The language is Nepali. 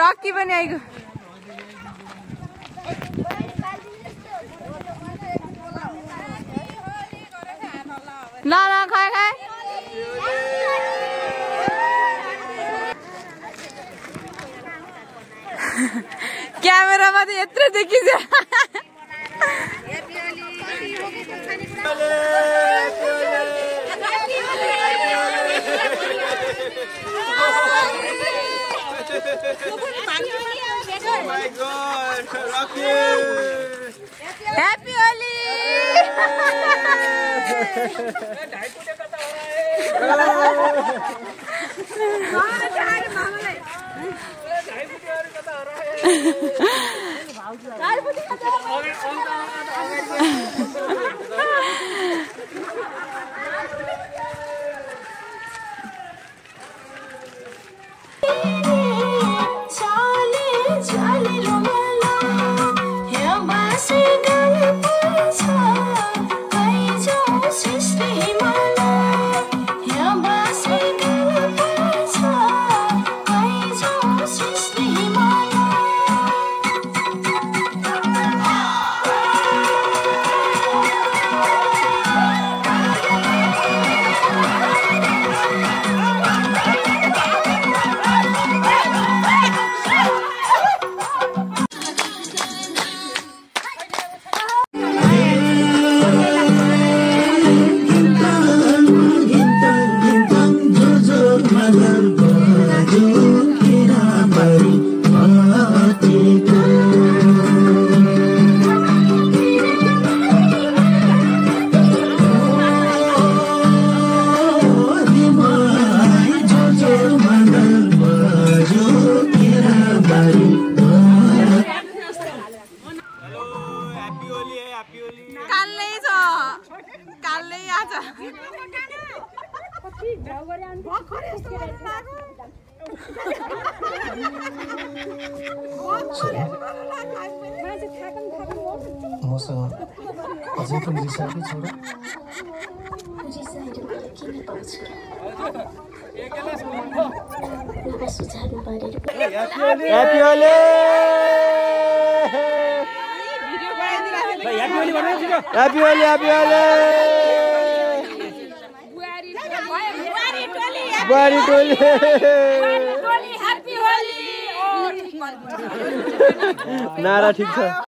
रकी पनि आइगयो। ल ल खाए खाए क्यामेरामा त यत्रो देखिन्छ। Oh my God, Rocky! Happy Holi! मसँग अझै पनि रिसाएकै छु र Happy Holi! Happy Holi! Happy Holi! Buhari Toli! Happy Holi! नारा ठीक छ।